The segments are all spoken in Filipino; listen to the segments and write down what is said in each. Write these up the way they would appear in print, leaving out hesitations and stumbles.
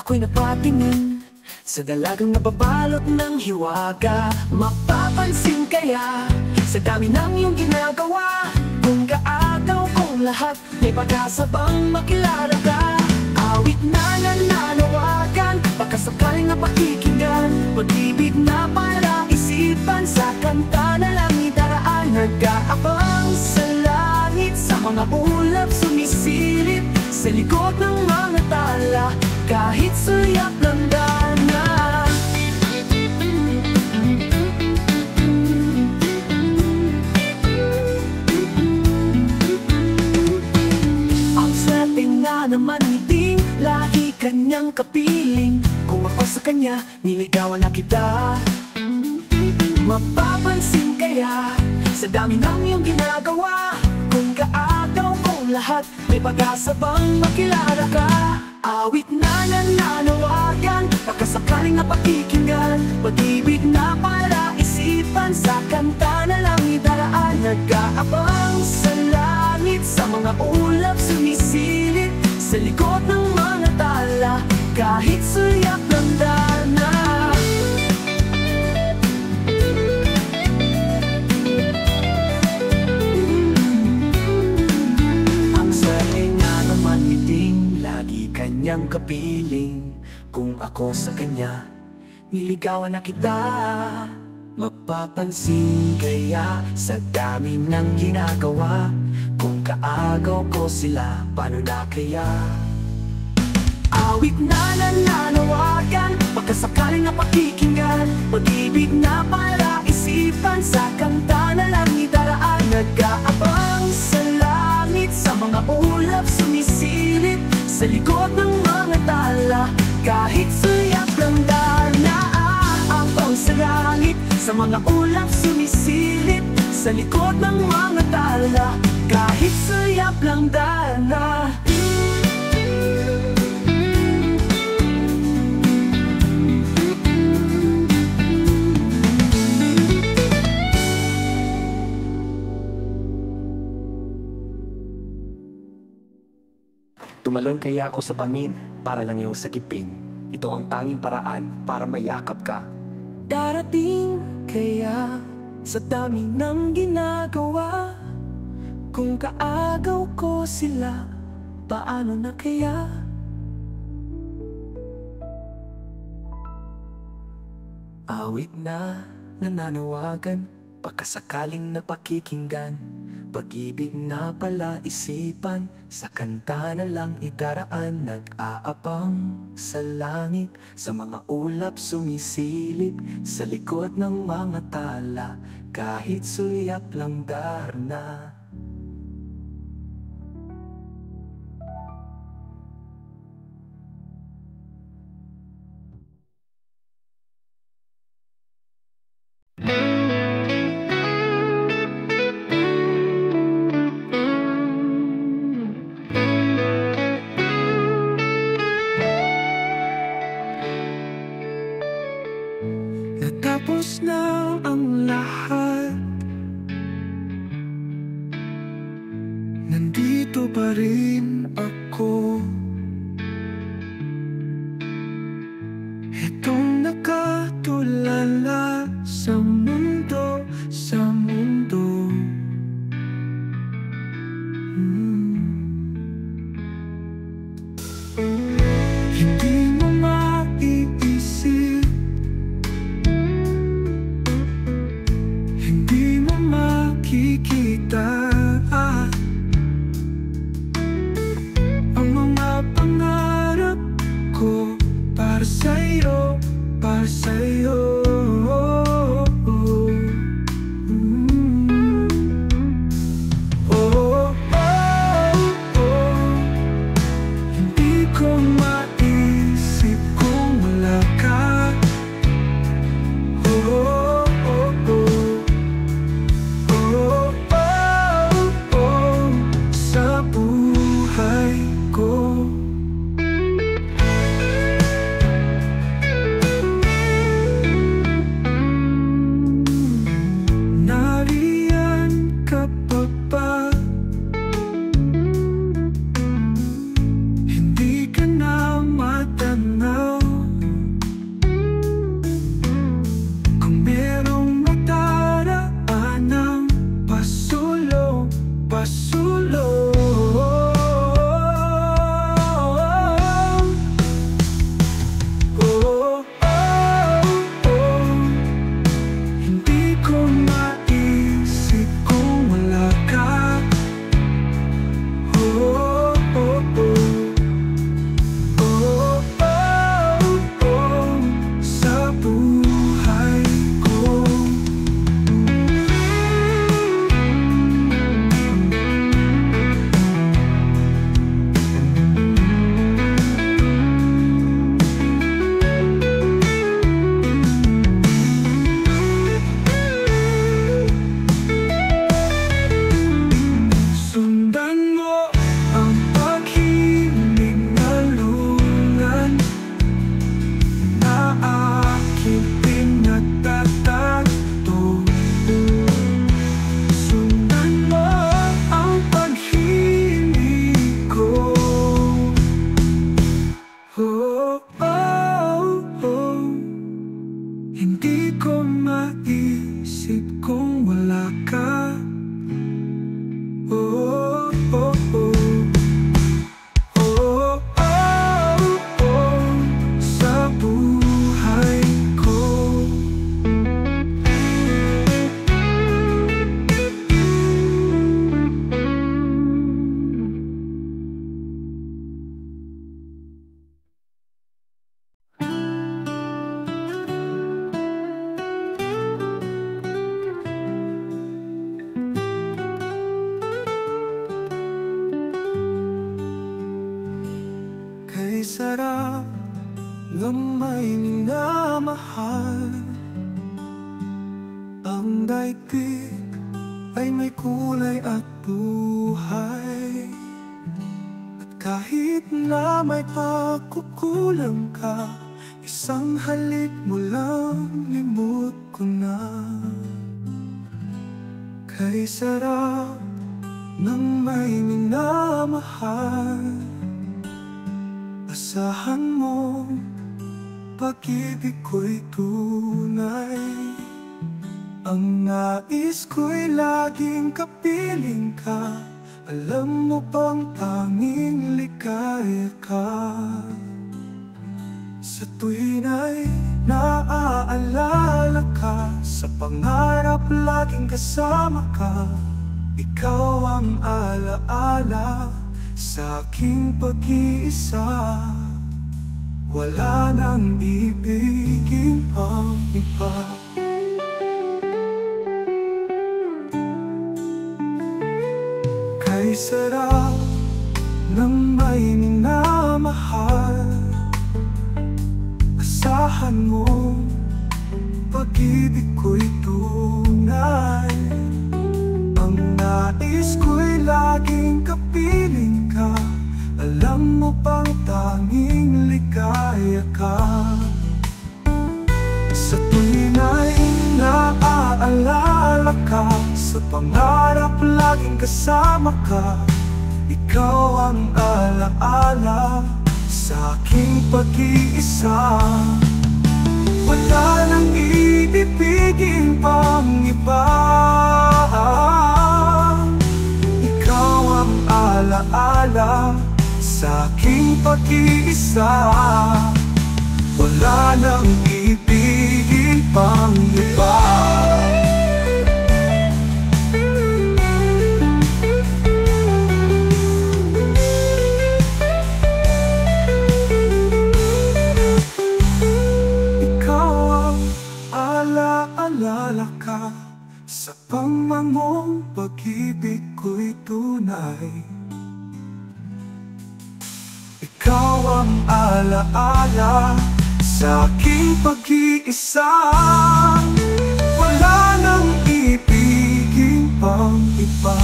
Ako'y napatingin sa dalagang nababalot ng hiwaga. Mapapansin kaya sa dami ng iyong ginagawa, kung kaagaw kong lahat may pag-asa bang makilala ka? Awit na nananawagan, baka sakaling napakikinggan, pag-ibig na para isipan, sa kanta na lang idaraan. Nag-aabang sa langit, sa mga ulap sumisilip, sa likod ng mga tala, kahit suyak ng dana. Ang swerte nga naman ngiting, lagi kanyang kapiling. Kung ako sa kanya, niligawan na kita. Mapapansin kaya sa dami ng iyong ginagawa, kung kaagaw kong lahat may pag-asa bang makilala ka? Awit na nananawagan, baka sakaling napakikinggan, pag-ibig na para isipan, sa kanta na lang idaraan. Nag-aabang sa langit, sa mga ulap sumisilip, sa likod ng mga tala, kahit suyak ng dana. Kanyang kapiling, kung ako sa kanya, niligawan na kita. Mapapansin kaya sa dami ng ginagawa, kung kaagaw ko sila, paano na kaya? Awit na nananawagan, baka sakaling napakikinggan, pag-ibig na para isipan, sa kanta na lang idaraan. Nag-aabang sa langit, sa mga ulap sumisilip, sa likod ng mga tala, kahit suyak ng dana. Abang sa langit, sa mga ulap sumisilip, sa likod ng mga tala, kahit suyak ng dana. Tumalon kaya ako sa bangin para lang iyong sakipin. Ito ang tanging paraan para mayakap ka. Darating kaya sa dami ng ginagawa, kung kaagaw ko sila, paano na kaya? Awit na nananawagan, baka sakaling napakikinggan, pag-ibig na pala isipan, sa kanta na lang idaraan. Nag-aabang sa langit, sa mga ulap sumisilip, sa likod ng mga tala, kahit suyak lang darna. Natapos na ang lahat, nandito pa rin ako. Itong nakatulala sa mundo, sa mundo. Hindi mo maiisip, hindi mo makikita ang mga pangarap ko para sa'yo, para sa'yo. Hindi ko maisip kung wala ka. Sa buhay ko. hanggang may minamahal. Ang daigdig ay may kulay at buhay. At kahit na may pagkukulang ka, isang halik mo lang limot ko na. Kay sarap ng may minamahal. Asahan mo, pag-ibig ko'y tunay. Ang nais ko'y laging kapiling ka. Alam mo bang tanging ligaya ka? Sa tuwin ay naaalala ka, sa pangarap laging kasama ka. Ikaw ang alaala sa aking pag-iisa. Wala nang ibigin pang iba. Kay sarap ng may minamahal. Asahan mo, pag-ibig ko'y tunay. Ang nais ko'y laging kapiling ka. Alam mo bang tanging ligaya ka? Sa tuwin ay naaalala ka, sa pangarap laging kasama ka. Ikaw ang alaala sa aking pag-iisa. Wala nang ibibigin pang iba. Ikaw ang alaala sa aking pag-iisa. Wala nang ibigin pang iba. Alala ka, sa pangmangong pag-ibig ko'y tunay. Ikaw ang alaala sa aking pag-iisa. Wala nang ibigin pang iba.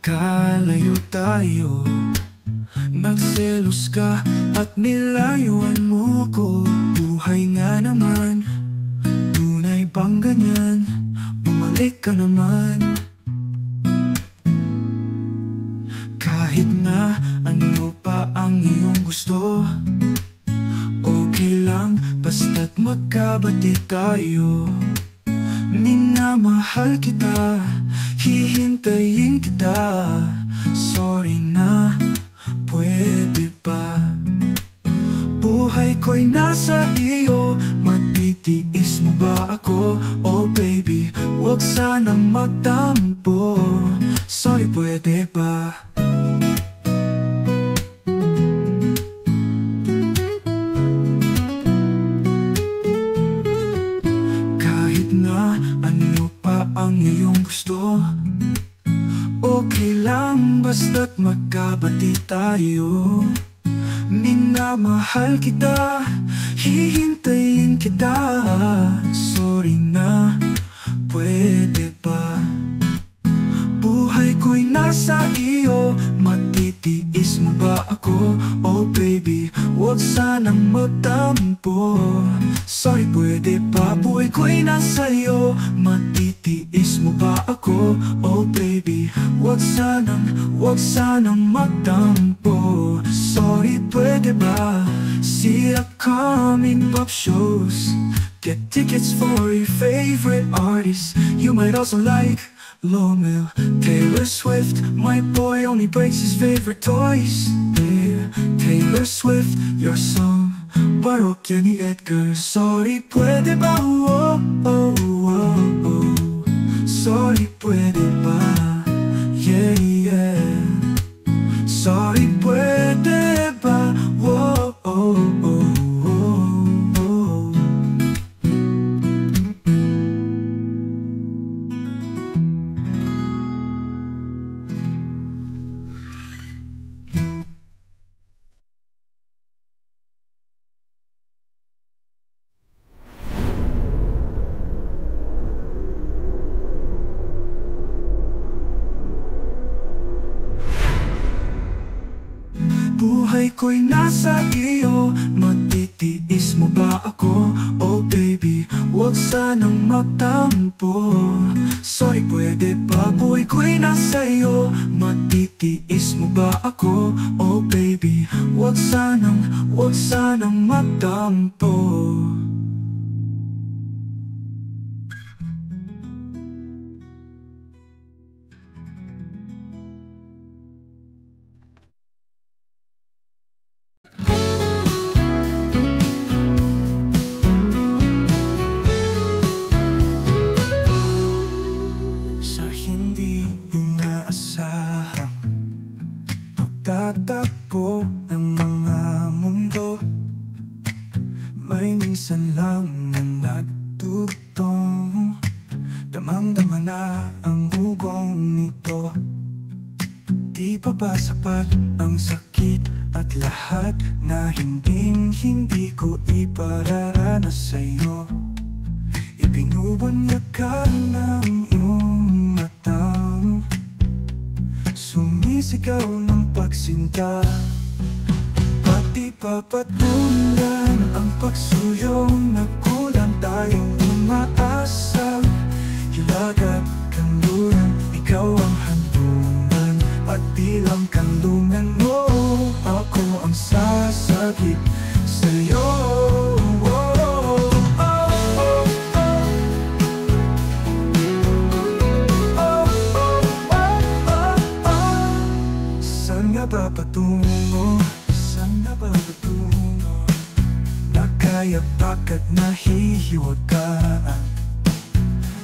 Makalayo tayo, nagselos ka at nilayuan mo ko. Buhay nga naman, tunay bang ganyan? Bumalik ka naman. Kahit na ano pa ang iyong gusto, okay lang basta't magkabati tayo. Minamahal kita, hihintayin kita. Sorry na, pwede ba? Buhay ko'y nasa iyo, matitiis mo ba ako? Oh baby, huwag sanang magtampo. Sorry, pwede ba? Kahit na ano pa ang iyong gusto, okay lang basta't magkabati tayo. Minamahal kita, hihintayin kita. Sorry na, pwede ba? Buhay ko'y nasa iyo, matitiis mo ba ako? Oh baby, huwag sanang magtampo. Sorry, pwede ba? Buhay ko'y nasa iyo, matitiis mo ba ako? Oh baby, huwag sanang magtampo. Sorry, pwede ba? See upcoming pop shows, get tickets for your favorite artists. You might also like Lomel, Taylor Swift. My boy only breaks his favorite toys. Yeah, Taylor Swift, your song Parokya ni Edgar. Sorry, pwede ba? Oh, oh, oh, oh. Sorry, pwede ba? Yeah, yeah. Sorry, pwede ba? Oh, oh, oh, oh, oh. Buhay ko'y nasa iyo, matitiis mo ba ako? Oh baby, huwag sanang magtampo. Sorry, pwede ba? Buhay ko'y nasa iyo, matitiis mo ba ako? Oh baby, huwag sanang magtampo. Tatakbo ng mga mundo, may minsan lang na nagtutong. Damang-dama na ang ugong nito. Di pa ba sapat ang sakit at lahat na hindi ko ipararanas sa'yo? Ibinubunyag ka ng iyong matang, sumisigaw ng pagsinta, pati papatulan ang pagsuyong nagkulang tayong umaasa. Hilagat kanluran, ikaw ang handungan, at bilang kanlungan mo, ako ang sasagip sa'yo. Saan nga ba patungo? Nakayapak at nahihiwagaan.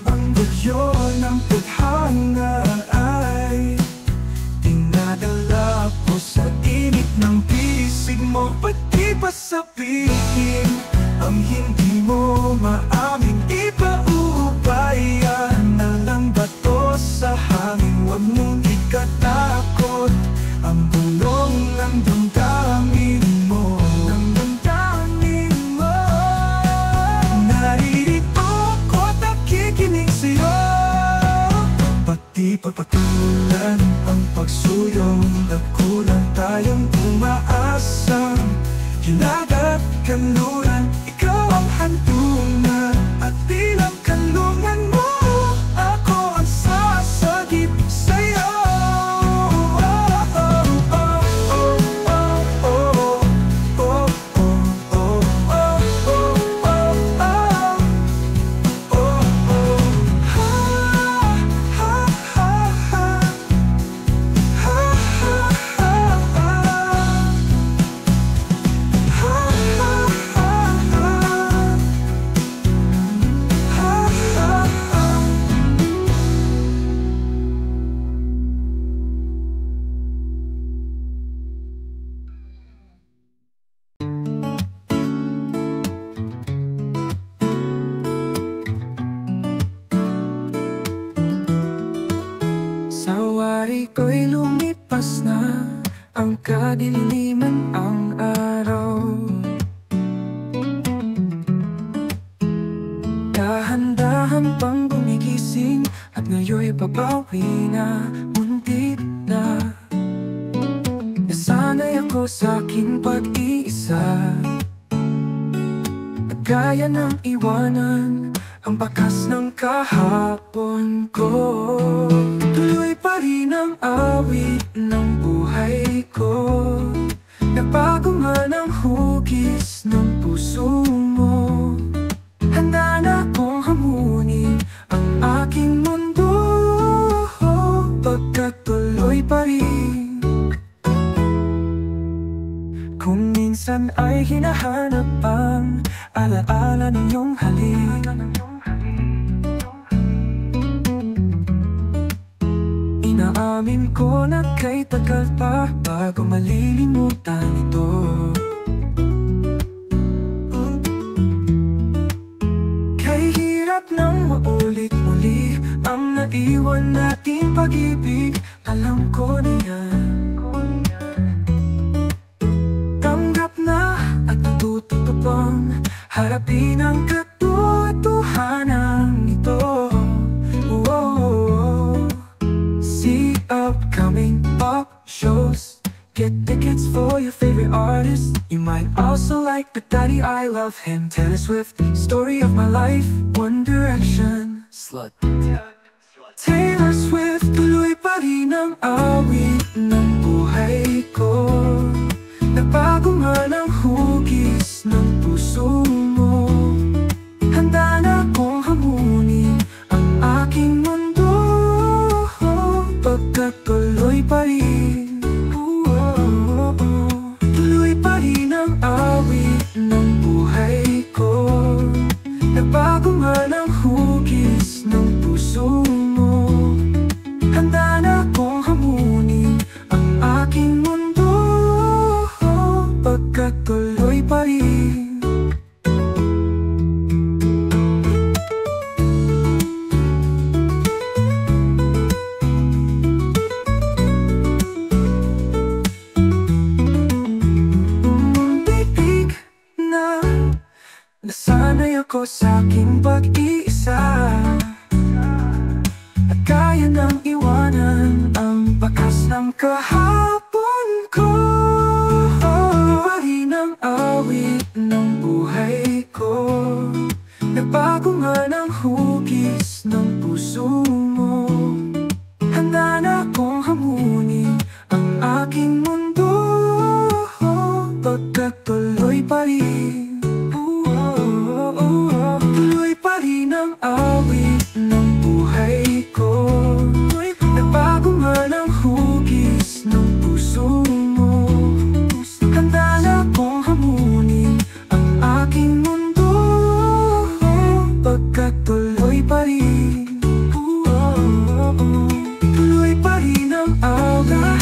Ang bagyo ng tadhana ay dinadala ko sa init ng bisig mo. Pati pa sabihin ang hindi mo maaming ipaubayan na lang bato sa hangin. Huwag mong ikatakot ang bulong ng damdamin mo, Naririto ko't nakikinig sa'yo. Pati papatulan ang pagsuyong nagkulang tayong umaasa. Hilagat kanluran, ikaw ang handungan, at bilang kanlungan mo, ako ang sasagip sa'yo. Ko'y lumipas na ang kadiliman ang araw. Dahan-dahan pang gumigising at ngayon'y babawi na, muntik na. Nasanay ako sa aking pag-iisa, at gaya ng iwanan ang bakas ng kahapon ko. Tuloy pa rin ang awit ng buhay ko, nagbago man ang hugis ng puso mo. Handa na akong hamunin ang aking mundo, pagkatuloy pa rin. Kung minsan minsan ay hinahanap ang alaala ng iyong halik. Inaamin ko na kay tagal pa bago malilimutan ito. Kay hirap nang maulit muli ang naiwan nating pag-ibig. Alam ko na yan, tanggap na at natuto pang harapin ang katotohanan ito. See upcoming pop shows, get tickets for your favorite artists. You might also like Big Daddy, I love him. Taylor Swift, story of my life. One Direction, Slut. Taylor Swift, tuloy pa rin ang awit ng buhay ko. Nagbago man ang hugis ng puso mo. Handa na akong hamunin ang aking mundo, pagkat tuloy pa rin. Tuloy pa rin ang awit ng buhay ko. Nagbago man ang hugis ng puso mo. Handa na akong hamunin ang aking mundo, pagkat tuloy pa rin. Bibig na nasanay ako sa aking pag-iisa, at kaya nang iwanan ang bakas ng kahapon ko. Pa rin ang awit ng buhay ko. Nagbago man ang hugis ng puso mo. Handa na akong hamunin ang aking mundo, pagkat tuloy pa rin. Tuloy pa rin ang awit ng buhay ko. Nagbago man ang hugis ng puso mo. Handa na akong hamunin ang aking mundo, pagkat tuloy pa rin. Tuloy pa rin ang awit